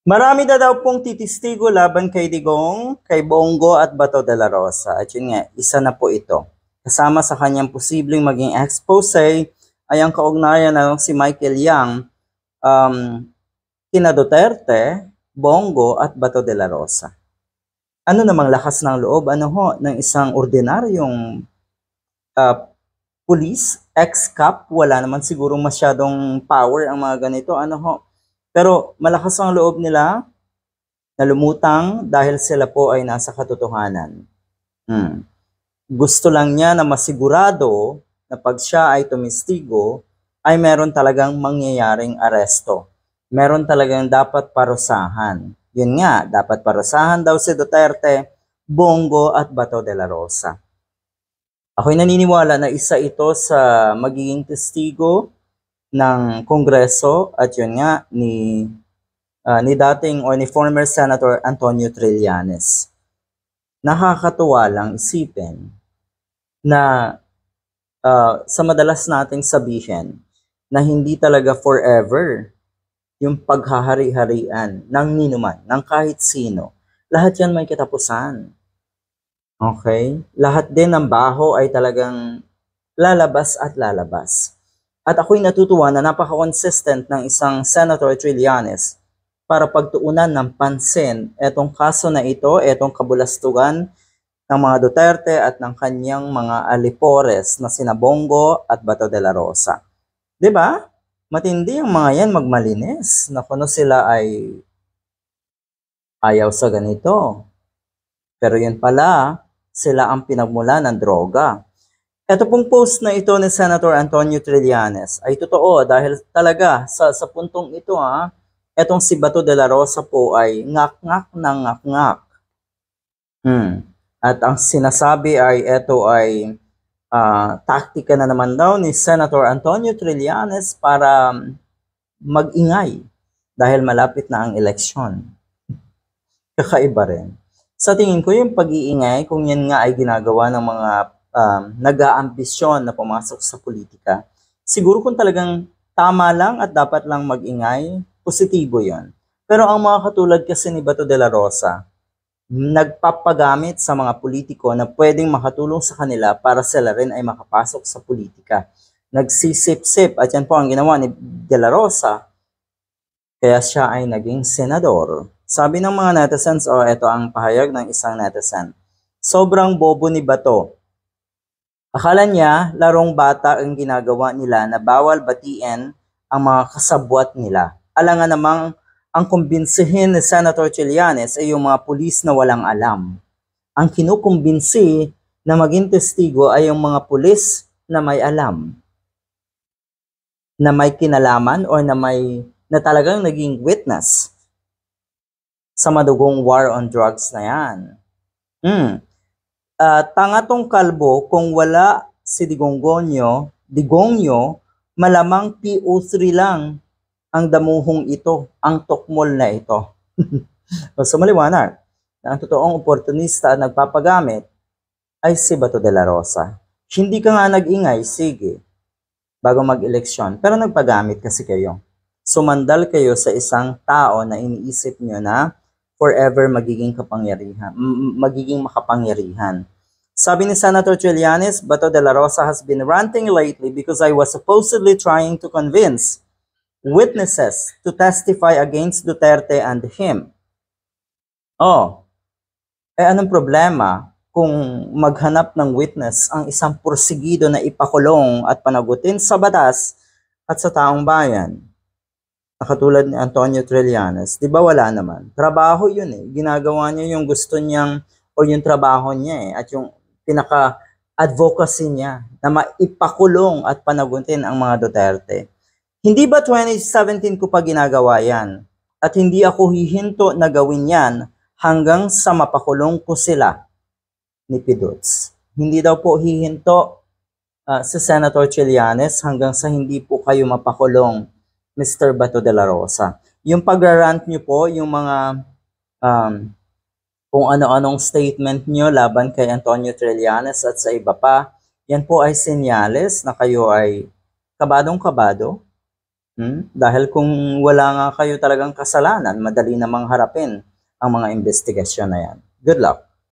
Marami na daw pong titistigo laban kay Digong, kay Bongo at Bato de la Rosa. At yun nga, isa na po ito. Kasama sa kanyang posibleng maging expose ay ang kaugnayan ng si Michael Yang, um, kina Duterte, Bongo at Bato de la Rosa. Ano namang lakas ng loob ng isang ordinaryong police, ex-cop, wala naman siguro masyadong power ang mga ganito, Pero malakas ang loob nila na lumutang dahil sila po ay nasa katotohanan. Gusto lang niya na masigurado na pag siya ay tumistigo, ay meron talagang mangyayaring aresto. Meron talagang dapat parusahan. Yun nga, dapat parusahan daw si Duterte, Bongo at Bato de la Rosa. Ako'y naniniwala na isa ito sa magiging testigo ng Kongreso at yun nga ni dating o ni former Senator Antonio Trillanes. Nakakatuwa lang isipin na sa madalas nating sabihin na hindi talaga forever yung paghahari-harian ng ninuman, ng kahit sino. Lahat yan may katapusan. Okay? Lahat din ng baho ay talagang lalabas at lalabas. At ako'y natutuwa na napaka-consistent ng isang Senator Trillanes para pagtuunan ng pansin etong kaso na ito, etong kabulastugan ng mga Duterte at ng kanyang mga alipores na sina Bongo at Bato de la Rosa. 'Di ba? Matindi ang mga yan magmalinis na kuno sila ay ayaw sa ganito. Pero yun pala, sila ang pinagmula ng droga. Ito pong post na ito ni Senator Antonio Trillanes ay totoo dahil talaga sa puntong ito etong si Bato de la Rosa po ay ngak-ngak ng ngak-ngak. At ang sinasabi ay ito ay taktika na naman daw ni Senator Antonio Trillanes para mag-ingay dahil malapit na ang eleksyon. Kakaiba rin. Sa tingin ko yung pag-iingay, kung yan nga ay ginagawa ng mga nag-aambisyon na pumasok sa politika, siguro kung talagang tama lang at dapat lang mag-ingay, positibo yon. Pero ang mga katulad kasi ni Bato de la Rosa, nagpapagamit sa mga politiko na pwedeng makatulong sa kanila para sila rin ay makapasok sa politika. Nagsisip-sip at yan po ang ginawa ni de la Rosa, kaya siya ay naging senador. Sabi ng mga netizens, ito ang pahayag ng isang netizen. Sobrang bobo ni Bato. Akala niya, larong bata ang ginagawa nila na bawal batiin ang mga kasabwat nila. Alangan namang ang kumbinsihin ni Senator Trillanes ay yung mga pulis na walang alam. Ang kinukumbinsi na maging testigo ay yung mga pulis na may alam, na may kinalaman o na talagang naging witness sa madugong war on drugs na yan. Tanga tong kalbo kung wala si Digongyo, malamang PO3 lang ang damuhong ito, ang tokmol na ito. So maliwanag na ang totoong oportunista at nagpapagamit ay si Bato de la Rosa. Hindi ka nga nag-ingay, sige, bago mag-eleksyon, pero nagpagamit kasi kayo. Sumandal kayo sa isang tao na iniisip nyo na forever magiging makapangyarihan. Sabi ni Senator Trillanes, Bato de la Rosa has been ranting lately because I was supposedly trying to convince witnesses to testify against Duterte and him. Anong problema kung maghanap ng witness ang isang porsigido na ipakulong at panagutin sa batas at sa taong bayan? Katulad ni Antonio Trillanes, di ba wala naman? Trabaho yun Ginagawa niya yung gusto niyang o yung trabaho niya at yung pinaka-advocacy niya na maipakulong at panagutin ang mga Duterte. Hindi ba 2017 ko pa ginagawa yan? At hindi ako hihinto na gawin yan hanggang sa mapakulong ko sila ni Pidots. Hindi daw po hihinto si Senator Trillanes hanggang sa hindi po kayo mapakulong, Mr. Bato de la Rosa. Yung pag-rant nyo po, yung mga kung ano-anong statement nyo laban kay Antonio Trillanes at sa iba pa, yan po ay senyales na kayo ay kabadong-kabado Dahil kung wala nga kayo talagang kasalanan, madali namang harapin ang mga investigasyon na yan. Good luck.